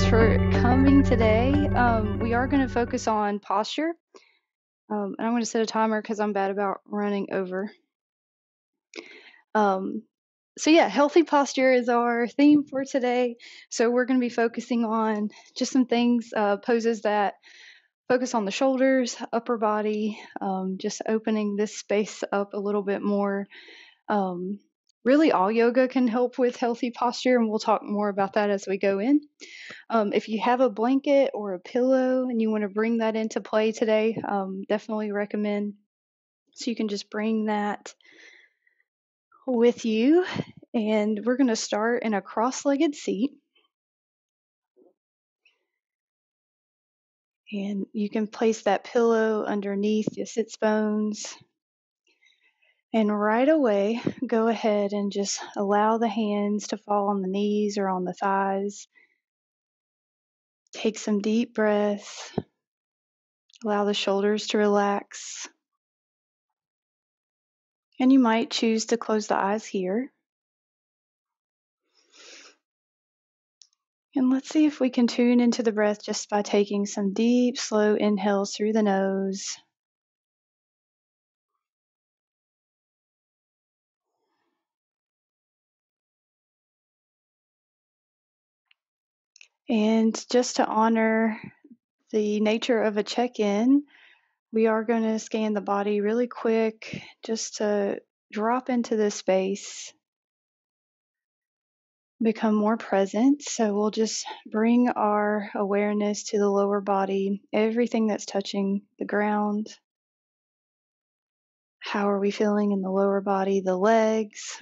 much for coming today. We are going to focus on posture. And I'm going to set a timer because I'm bad about running over. Um, so, healthy posture is our theme for today. So, we're going to be focusing on just some things, poses that focus on the shoulders, upper body, just opening this space up a little bit more. Um, Really, all yoga can help with healthy posture, and we'll talk more about that as we go in. If you have a blanket or a pillow and you want to bring that into play today, definitely recommend. So you can just bring that with you. And we're going to start in a cross legged seat. And you can place that pillow underneath your sits bones. And right away, go ahead and just allow the hands to fall on the knees or on the thighs. Take some deep breaths. Allow the shoulders to relax. And you might choose to close the eyes here. And let's see if we can tune into the breath just by taking some deep, slow inhales through the nose. And just to honor the nature of a check-in, we are going to scan the body really quick just to drop into this space, become more present. So we'll just bring our awareness to the lower body, everything that's touching the ground. How are we feeling in the lower body, the legs,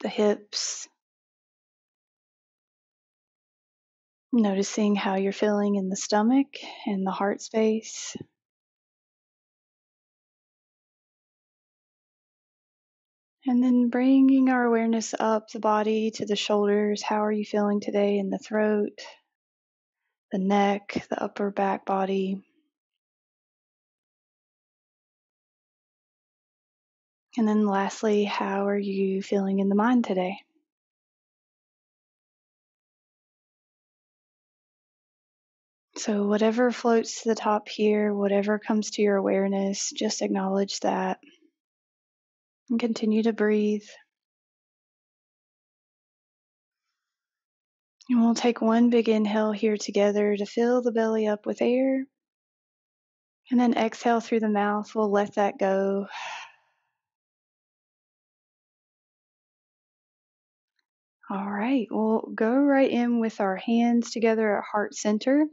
the hips? Noticing how you're feeling in the stomach and the heart space. And then bringing our awareness up the body to the shoulders. How are you feeling today in the throat, the neck, the upper back body? And then lastly, how are you feeling in the mind today? So, whatever floats to the top here, whatever comes to your awareness, just acknowledge that and continue to breathe. And we'll take one big inhale here together to fill the belly up with air. And then exhale through the mouth. We'll let that go. All right, we'll go right in with our hands together at heart center,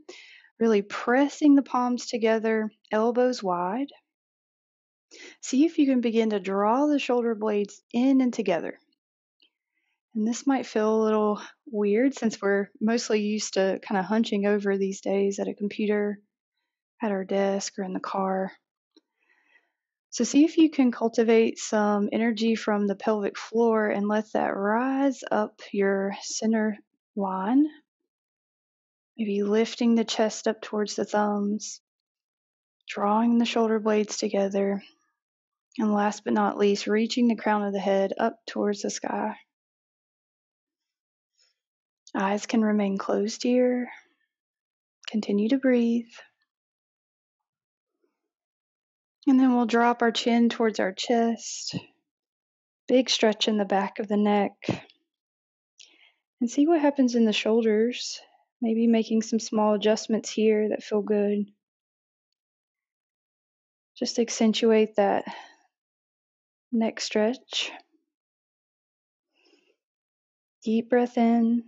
really pressing the palms together, elbows wide. See if you can begin to draw the shoulder blades in and together. And this might feel a little weird since we're mostly used to kind of hunching over these days at a computer, at our desk, or in the car. So see if you can cultivate some energy from the pelvic floor and let that rise up your center line. Maybe lifting the chest up towards the thumbs, drawing the shoulder blades together, and last but not least, reaching the crown of the head up towards the sky. Eyes can remain closed here. Continue to breathe. And then we'll drop our chin towards our chest. Big stretch in the back of the neck. And see what happens in the shoulders. Maybe making some small adjustments here that feel good. Just accentuate that neck stretch. Deep breath in.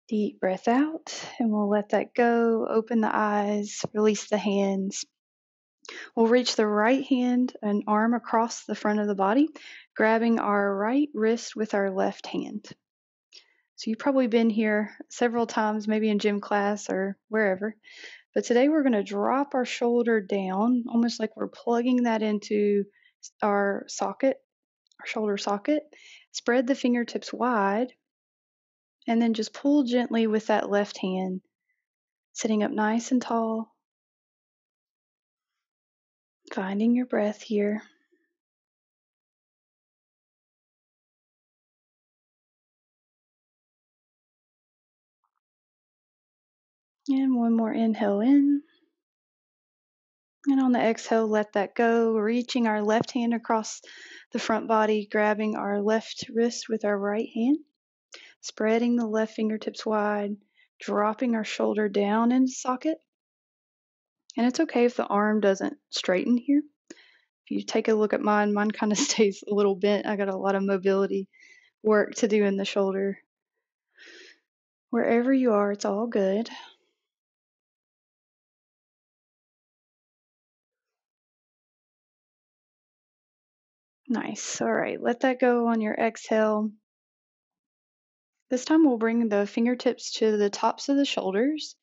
Deep breath out, and we'll let that go. Open the eyes, release the hands. We'll reach the right hand and arm across the front of the body, grabbing our right wrist with our left hand. So you've probably been here several times, maybe in gym class or wherever. But today we're going to drop our shoulder down, almost like we're plugging that into our socket, our shoulder socket. Spread the fingertips wide. And then just pull gently with that left hand, sitting up nice and tall, finding your breath here. And one more inhale in. And on the exhale, let that go, reaching our left hand across the front body, grabbing our left wrist with our right hand, spreading the left fingertips wide, dropping our shoulder down into socket. And it's okay if the arm doesn't straighten here. If you take a look at mine kind of stays a little bent. I got a lot of mobility work to do in the shoulder. Wherever you are, it's all good. Nice. All right, let that go on your exhale. This time we'll bring the fingertips to the tops of the shoulders,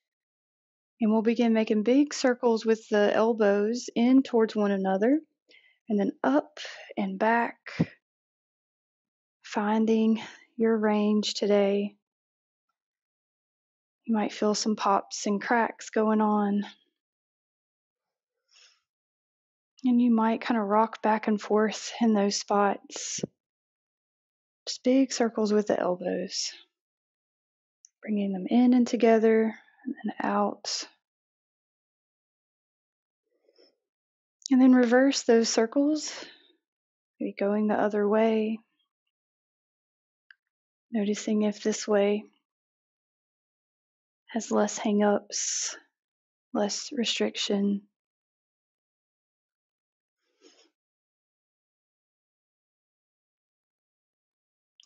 and we'll begin making big circles with the elbows in towards one another, and then up and back, finding your range today. You might feel some pops and cracks going on, and you might kind of rock back and forth in those spots. Just big circles with the elbows, bringing them in and together and then out. And then reverse those circles, maybe going the other way. Noticing if this way has less hang-ups, less restriction.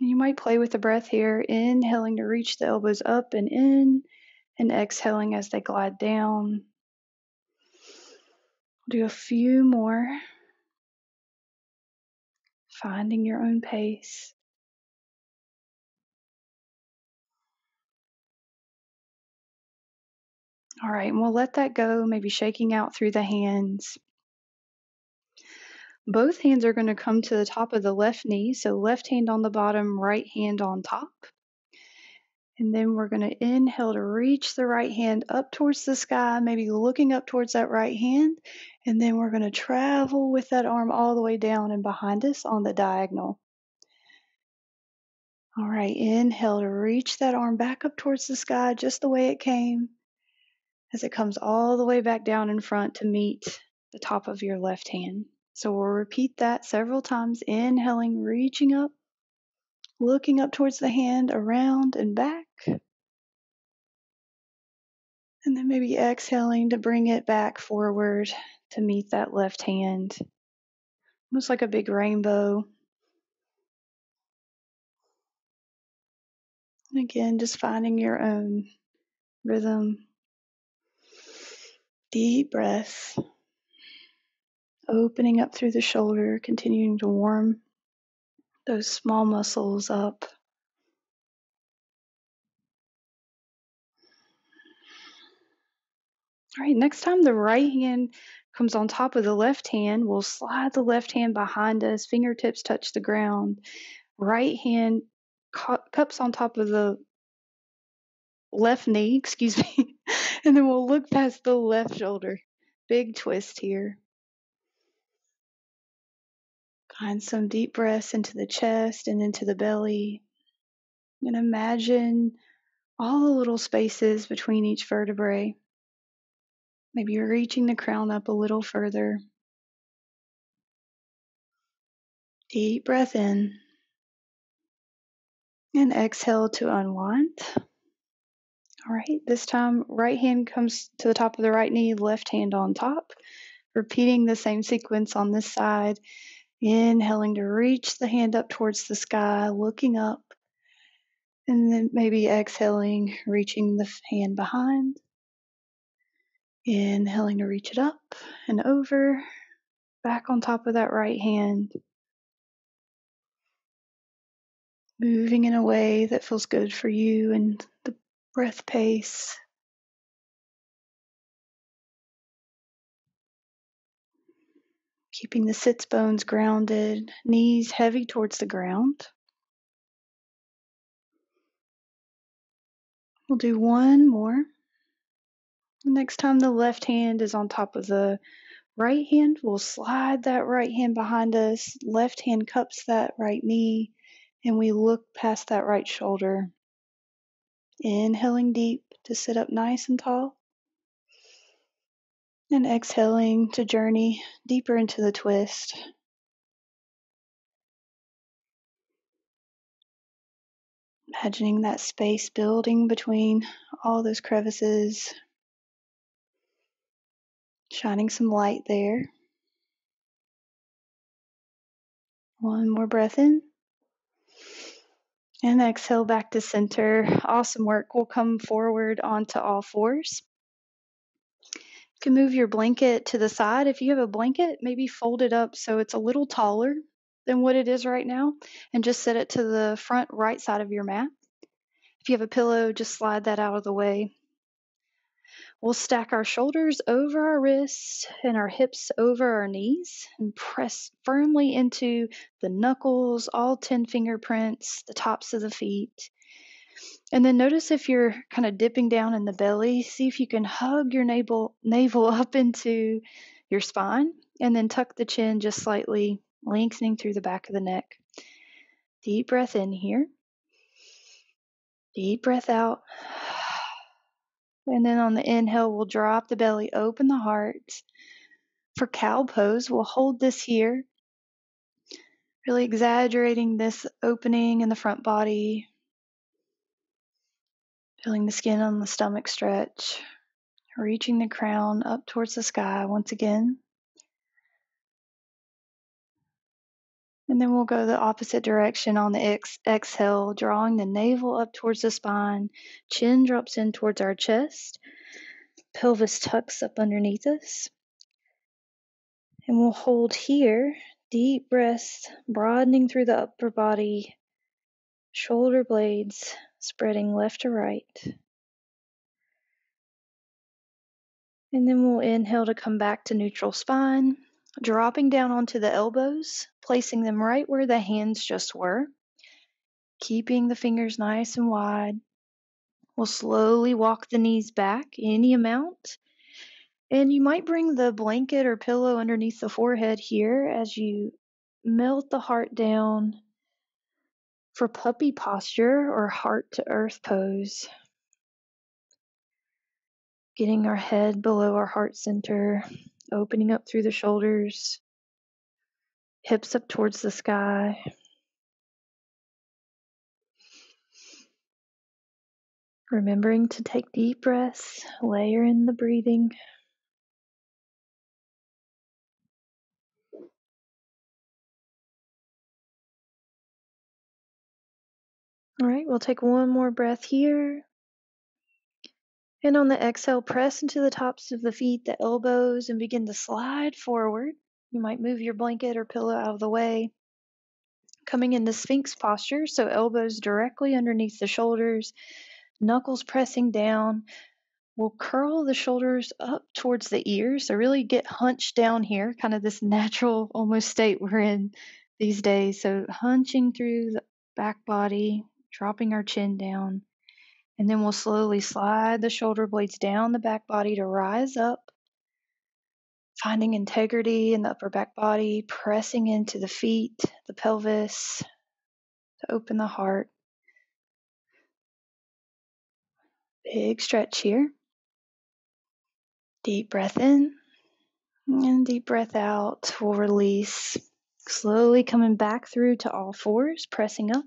You might play with the breath here, inhaling to reach the elbows up and in, and exhaling as they glide down. Do a few more, finding your own pace. All right, and we'll let that go, maybe shaking out through the hands. Both hands are going to come to the top of the left knee, so left hand on the bottom, right hand on top. And then we're going to inhale to reach the right hand up towards the sky, maybe looking up towards that right hand. And then we're going to travel with that arm all the way down and behind us on the diagonal. All right, inhale to reach that arm back up towards the sky just the way it came as it comes all the way back down in front to meet the top of your left hand. So we'll repeat that several times, inhaling, reaching up, looking up towards the hand, around and back. And then maybe exhaling to bring it back forward to meet that left hand. Almost like a big rainbow. And again, just finding your own rhythm. Deep breath. Opening up through the shoulder, continuing to warm those small muscles up. All right, next time the right hand comes on top of the left hand, we'll slide the left hand behind us, fingertips touch the ground. Right hand cups on top of the left knee, excuse me, and then we'll look past the left shoulder. Big twist here. Find some deep breaths into the chest and into the belly. And imagine all the little spaces between each vertebrae. Maybe you're reaching the crown up a little further. Deep breath in. And exhale to unwind. All right, this time right hand comes to the top of the right knee, left hand on top. Repeating the same sequence on this side. Inhaling to reach the hand up towards the sky, looking up. And then maybe exhaling, reaching the hand behind. Inhaling to reach it up and over, back on top of that right hand. Moving in a way that feels good for you and the breath pace. Keeping the sits bones grounded, knees heavy towards the ground. We'll do one more. Next time the left hand is on top of the right hand, we'll slide that right hand behind us. Left hand cups that right knee, and we look past that right shoulder. Inhaling deep to sit up nice and tall, and exhaling to journey deeper into the twist. Imagining that space building between all those crevices, shining some light there. One more breath in. And exhale back to center. Awesome work. We'll come forward onto all fours. You can move your blanket to the side. If you have a blanket, maybe fold it up so it's a little taller than what it is right now, and just set it to the front right side of your mat. If you have a pillow, just slide that out of the way. We'll stack our shoulders over our wrists and our hips over our knees and press firmly into the knuckles, all 10 fingerprints, the tops of the feet. And then notice if you're kind of dipping down in the belly, see if you can hug your navel up into your spine, and then tuck the chin just slightly, lengthening through the back of the neck. Deep breath in here. Deep breath out. And then on the inhale, we'll drop the belly, open the heart. For cow pose, we'll hold this here, really exaggerating this opening in the front body, feeling the skin on the stomach stretch, reaching the crown up towards the sky once again. And then we'll go the opposite direction on the exhale, drawing the navel up towards the spine, chin drops in towards our chest, pelvis tucks up underneath us. And we'll hold here, deep breaths, broadening through the upper body, shoulder blades spreading left to right. And then we'll inhale to come back to neutral spine, dropping down onto the elbows, placing them right where the hands just were, keeping the fingers nice and wide. We'll slowly walk the knees back any amount. And you might bring the blanket or pillow underneath the forehead here as you melt the heart down for puppy posture or heart to earth pose. Getting our head below our heart center, opening up through the shoulders, hips up towards the sky. Remembering to take deep breaths, layer in the breathing. All right, we'll take one more breath here. And on the exhale, press into the tops of the feet, the elbows, and begin to slide forward. You might move your blanket or pillow out of the way. Coming into Sphinx posture, so elbows directly underneath the shoulders, knuckles pressing down. We'll curl the shoulders up towards the ears, so really get hunched down here, kind of this natural almost state we're in these days. So hunching through the back body, dropping our chin down. And then we'll slowly slide the shoulder blades down the back body to rise up, finding integrity in the upper back body, pressing into the feet, the pelvis, to open the heart. Big stretch here. Deep breath in and deep breath out. We'll release, slowly coming back through to all fours, pressing up.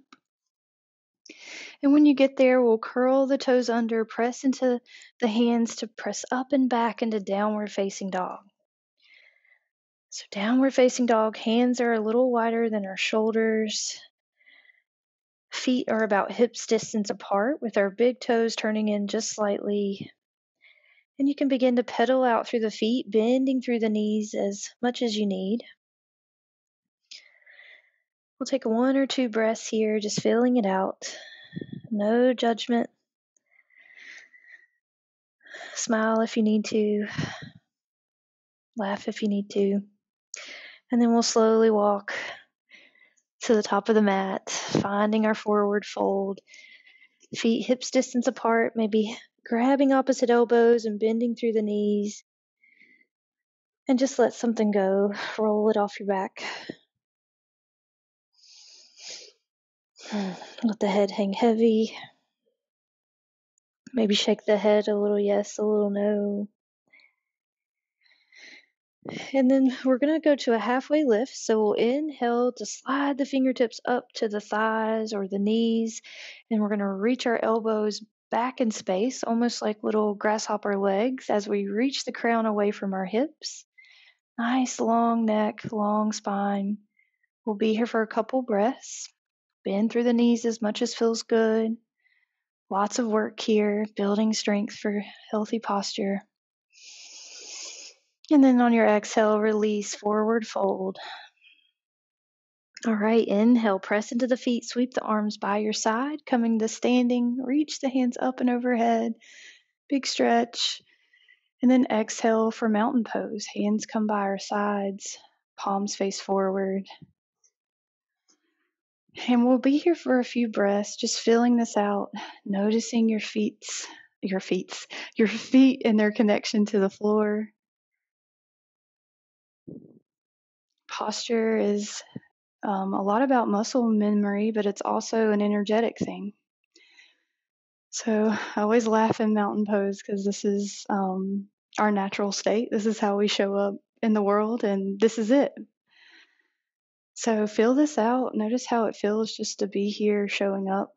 And when you get there, we'll curl the toes under, press into the hands to press up and back into downward facing dog. So downward facing dog, hands are a little wider than our shoulders. Feet are about hips distance apart with our big toes turning in just slightly. And you can begin to pedal out through the feet, bending through the knees as much as you need. We'll take 1 or 2 breaths here, just feeling it out. No judgment. Smile if you need to. Laugh if you need to. And then we'll slowly walk to the top of the mat, finding our forward fold. Feet hips distance apart, maybe grabbing opposite elbows and bending through the knees. And just let something go. Roll it off your back. Let the head hang heavy. Maybe shake the head a little yes, a little no. And then we're going to go to a halfway lift. So we'll inhale to slide the fingertips up to the thighs or the knees. And we're going to reach our elbows back in space, almost like little grasshopper legs, as we reach the crown away from our hips. Nice long neck, long spine. We'll be here for a couple breaths. Bend through the knees as much as feels good. Lots of work here, building strength for healthy posture. And then on your exhale, release, forward fold. All right, inhale, press into the feet, sweep the arms by your side, coming to standing, reach the hands up and overhead, big stretch. And then exhale for mountain pose. Hands come by our sides, palms face forward. And we'll be here for a few breaths, just feeling this out, noticing your feet and their connection to the floor. Posture is a lot about muscle memory, but it's also an energetic thing. So I always laugh in mountain pose because this is our natural state. This is how we show up in the world, and this is it. So feel this out. Notice how it feels just to be here showing up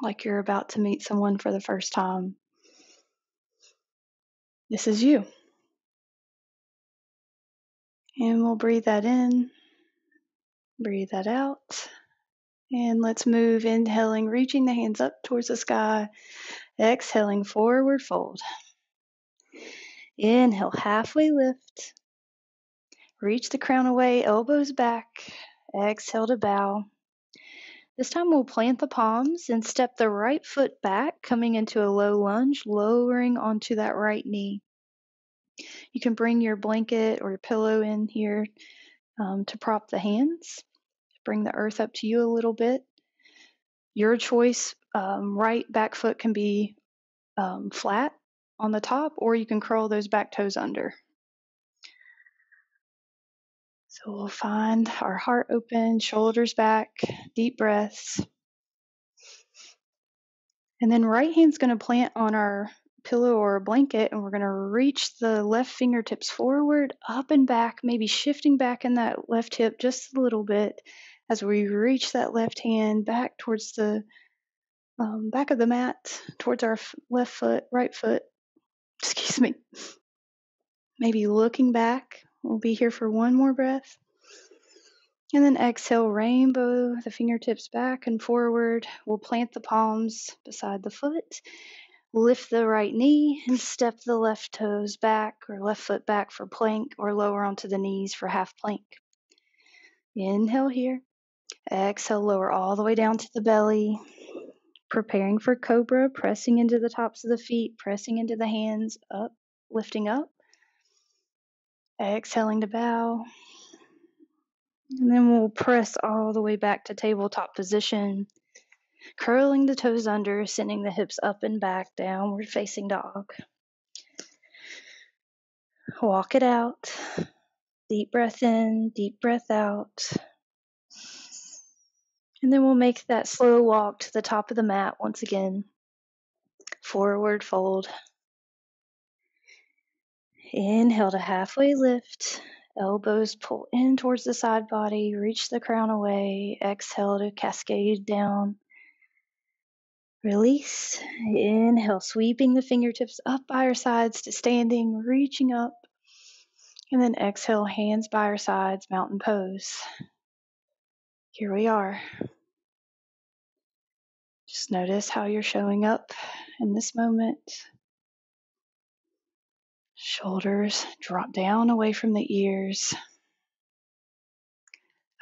like you're about to meet someone for the first time. This is you. And we'll breathe that in, breathe that out. And let's move, inhaling, reaching the hands up towards the sky. Exhaling, forward fold. Inhale, halfway lift. Reach the crown away, elbows back. Exhale to bow. This time we'll plant the palms and step the right foot back, coming into a low lunge, lowering onto that right knee. You can bring your blanket or your pillow in here to prop the hands. Bring the earth up to you a little bit. Your choice. Right back foot can be flat on the top, or you can curl those back toes under. So we'll find our heart open, shoulders back, deep breaths. And then right hand's going to plant on our pillow or a blanket, and we're going to reach the left fingertips forward, up and back, maybe shifting back in that left hip just a little bit as we reach that left hand back towards the back of the mat, towards our left foot, right foot. Excuse me. Maybe looking back. We'll be here for one more breath. And then exhale, rainbow the fingertips back and forward. We'll plant the palms beside the foot. Lift the right knee and step the left toes back or left foot back for plank, or lower onto the knees for half plank. Inhale here. Exhale, lower all the way down to the belly. Preparing for cobra, pressing into the tops of the feet, pressing into the hands, up, lifting up. Exhaling to bow. And then we'll press all the way back to tabletop position, curling the toes under, sending the hips up and back, downward facing dog. Walk it out. Deep breath in, deep breath out. And then we'll make that slow walk to the top of the mat once again. Forward fold. Inhale to halfway lift. Elbows pull in towards the side body. Reach the crown away. Exhale to cascade down. Release. Inhale, sweeping the fingertips up by our sides to standing, reaching up. And then exhale, hands by our sides, mountain pose. Here we are. Just notice how you're showing up in this moment. Shoulders drop down away from the ears.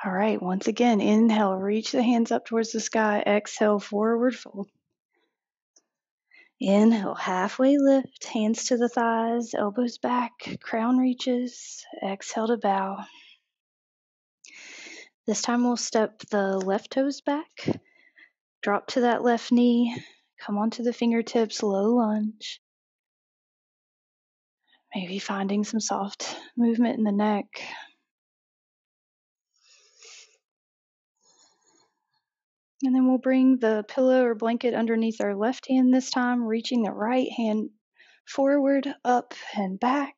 All right, once again, inhale, reach the hands up towards the sky. Exhale, forward fold. Inhale, halfway lift, hands to the thighs, elbows back, crown reaches. Exhale to bow. This time we'll step the left toes back, drop to that left knee, come onto the fingertips, low lunge. Maybe finding some soft movement in the neck. And then we'll bring the pillow or blanket underneath our left hand this time, reaching the right hand forward, up, and back,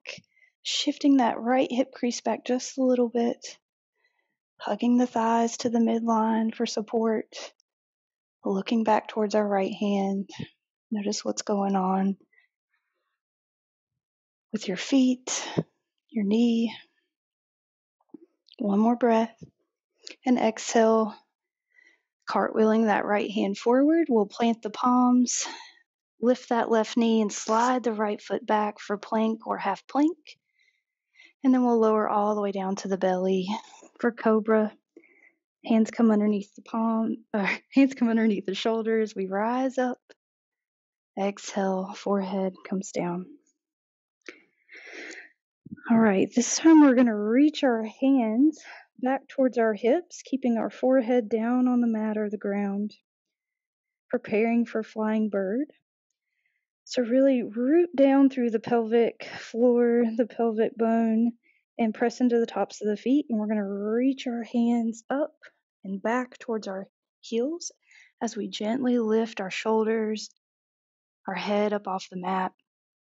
shifting that right hip crease back just a little bit, hugging the thighs to the midline for support, looking back towards our right hand. Notice what's going on with your feet, your knee. One more breath, and exhale, cartwheeling that right hand forward. We'll plant the palms, lift that left knee, and slide the right foot back for plank or half plank. And then we'll lower all the way down to the belly for cobra. Hands come underneath hands come underneath the shoulders. We rise up. Exhale, forehead comes down. All right, this time we're going to reach our hands back towards our hips, keeping our forehead down on the mat or the ground, preparing for flying bird. So really root down through the pelvic floor, the pelvic bone, and press into the tops of the feet. And we're going to reach our hands up and back towards our heels as we gently lift our shoulders, our head up off the mat,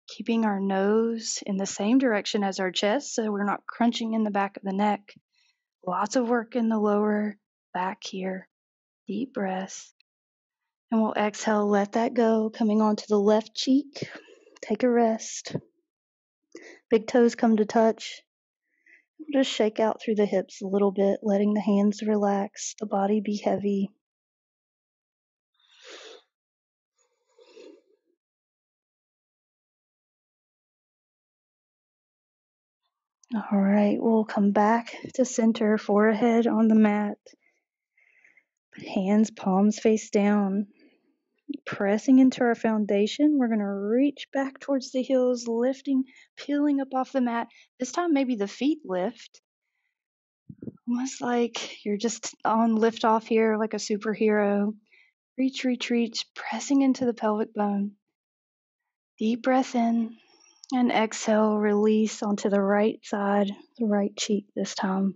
keeping our nose in the same direction as our chest so we're not crunching in the back of the neck. Lots of work in the lower back here. Deep breaths. And we'll exhale, let that go, coming onto the left cheek. Take a rest. Big toes come to touch. Just shake out through the hips a little bit, letting the hands relax, the body be heavy. All right, we'll come back to center, forehead on the mat. Hands, palms face down. Pressing into our foundation, we're going to reach back towards the heels, lifting, peeling up off the mat. This time, maybe the feet lift. Almost like you're just on lift off here, like a superhero. Reach, reach, reach, pressing into the pelvic bone. Deep breath in and exhale, release onto the right side, the right cheek this time.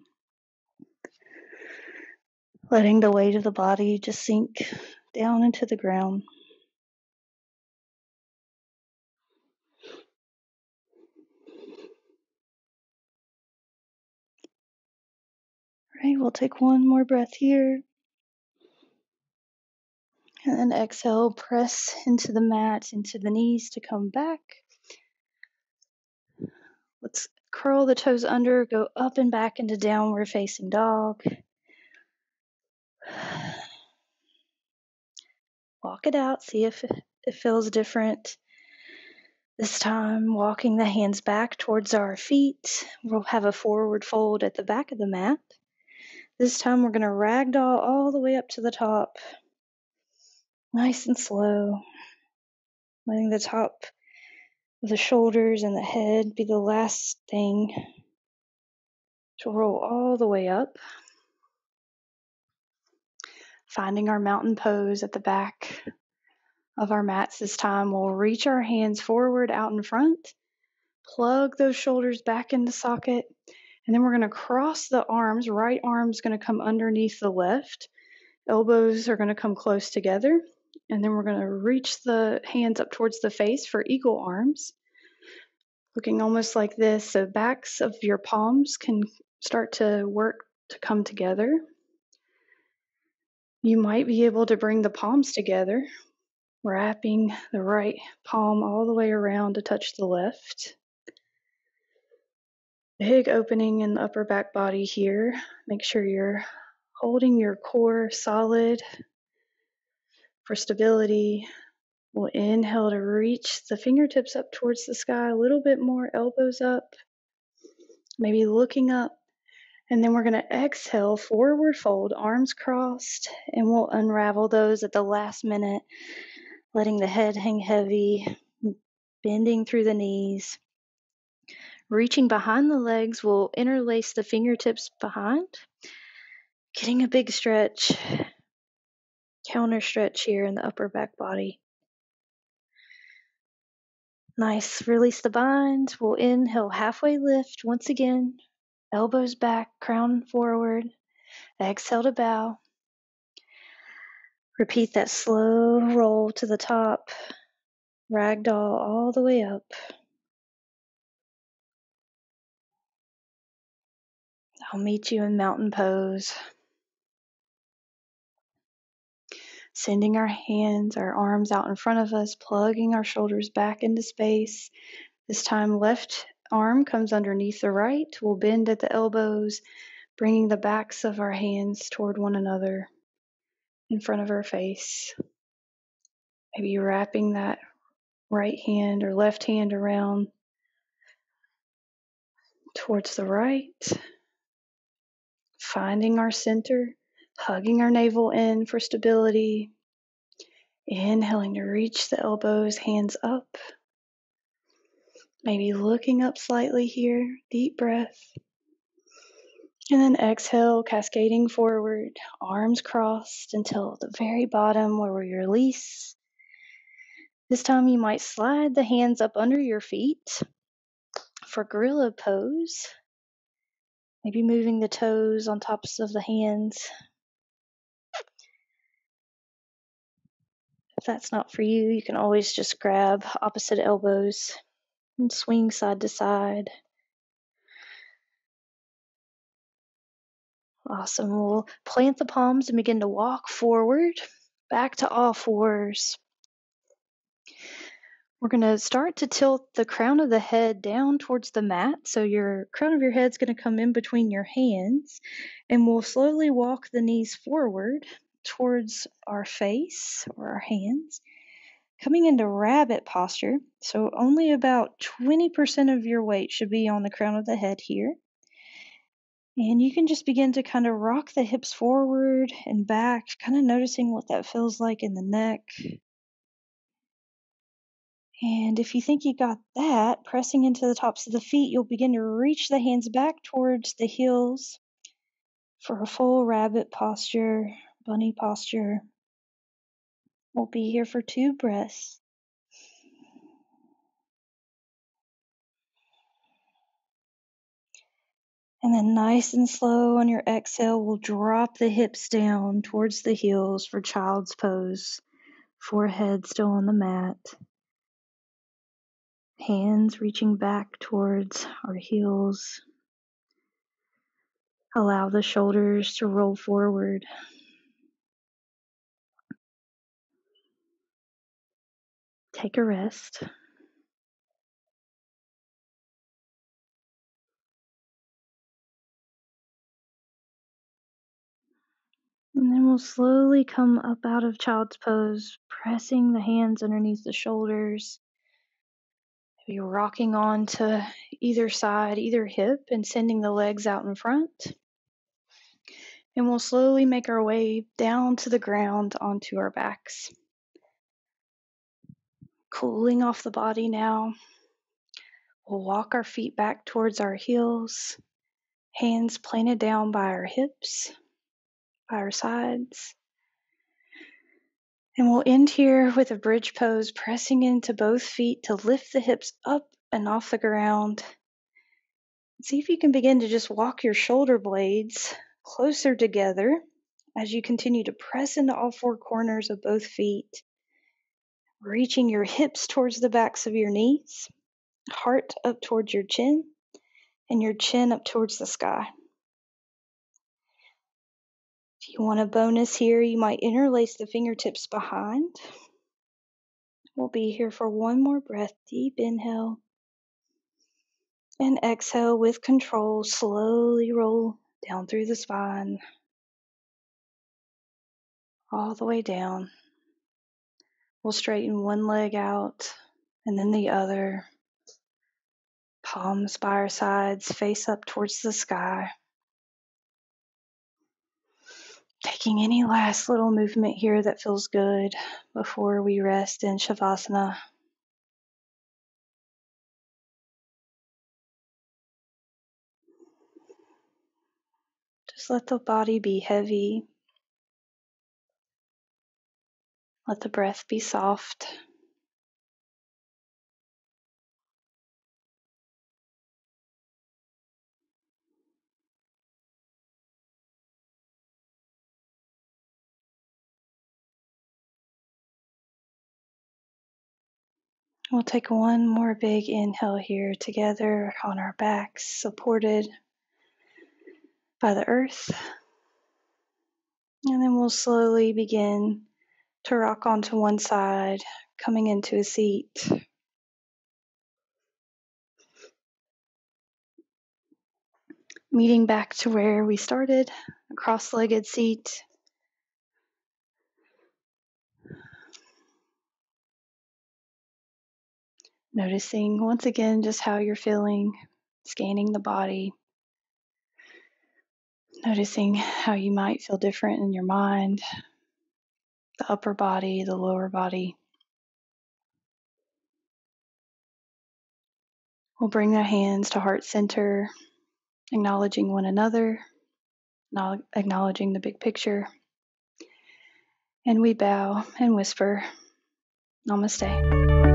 Letting the weight of the body just sink down into the ground. All right, we'll take one more breath here. And then exhale, press into the mat, into the knees to come back. Let's curl the toes under, go up and back into downward facing dog. Walk it out, see if it feels different. This time, walking the hands back towards our feet. We'll have a forward fold at the back of the mat. This time, we're going to ragdoll all the way up to the top. Nice and slow. Letting the top of the shoulders and the head be the last thing to roll all the way up. Finding our mountain pose at the back of our mats this time. We'll reach our hands forward out in front. Plug those shoulders back into socket. And then we're going to cross the arms. Right arm's going to come underneath the left. Elbows are going to come close together. And then we're going to reach the hands up towards the face for eagle arms. Looking almost like this. So backs of your palms can start to work to come together. You might be able to bring the palms together, wrapping the right palm all the way around to touch the left. Big opening in the upper back body here. Make sure you're holding your core solid for stability. We'll inhale to reach the fingertips up towards the sky a little bit more, elbows up, maybe looking up. And then we're going to exhale, forward fold, arms crossed, and we'll unravel those at the last minute, letting the head hang heavy, bending through the knees. Reaching behind the legs, we'll interlace the fingertips behind, getting a big stretch, counter stretch here in the upper back body. Nice, release the bind. We'll inhale, halfway lift once again, elbows back, crown forward. Exhale to bow. Repeat that slow roll to the top, ragdoll all the way up. I'll meet you in mountain pose. Sending our hands, our arms out in front of us, plugging our shoulders back into space. This time, left arm comes underneath the right. We'll bend at the elbows, bringing the backs of our hands toward one another in front of our face. Maybe wrapping that right hand or left hand around towards the right. Finding our center, hugging our navel in for stability. Inhaling to reach the elbows, hands up. Maybe looking up slightly here, deep breath. And then exhale, cascading forward, arms crossed until the very bottom where we release. This time you might slide the hands up under your feet for gorilla pose. Maybe moving the toes on tops of the hands. If that's not for you, you can always just grab opposite elbows and swing side to side. Awesome. We'll plant the palms and begin to walk forward, back to all fours. We're going to start to tilt the crown of the head down towards the mat. So your crown of your head's going to come in between your hands, and we'll slowly walk the knees forward towards our face or our hands, coming into rabbit posture. So only about 20% of your weight should be on the crown of the head here. And you can just begin to kind of rock the hips forward and back, kind of noticing what that feels like in the neck. And if you think you got that, pressing into the tops of the feet, you'll begin to reach the hands back towards the heels for a full rabbit posture, bunny posture. We'll be here for 2 breaths. And then nice and slow on your exhale, we'll drop the hips down towards the heels for child's pose. Forehead still on the mat. Hands reaching back towards our heels. Allow the shoulders to roll forward. Take a rest. And then we'll slowly come up out of child's pose, pressing the hands underneath the shoulders. Maybe rocking on to either side, either hip, and sending the legs out in front. And we'll slowly make our way down to the ground onto our backs. Cooling off the body now. We'll walk our feet back towards our heels, hands planted down by our hips, by our sides. And we'll end here with a bridge pose, pressing into both feet to lift the hips up and off the ground. See if you can begin to just walk your shoulder blades closer together as you continue to press into all 4 corners of both feet, reaching your hips towards the backs of your knees, heart up towards your chin, and your chin up towards the sky. If you want a bonus here, you might interlace the fingertips behind. We'll be here for 1 more breath. Deep inhale. And exhale with control. Slowly roll down through the spine. All the way down. We'll straighten one leg out and then the other. Palms by our sides, face up towards the sky. Taking any last little movement here that feels good before we rest in Shavasana. Just let the body be heavy. Let the breath be soft. We'll take one more big inhale here together on our backs, supported by the earth. And then we'll slowly begin to rock onto one side, coming into a seat. Meeting back to where we started, a cross-legged seat. Noticing once again just how you're feeling, scanning the body. Noticing how you might feel different in your mind, the upper body, the lower body. We'll bring the hands to heart center, acknowledging one another, acknowledging the big picture. And we bow and whisper, Namaste.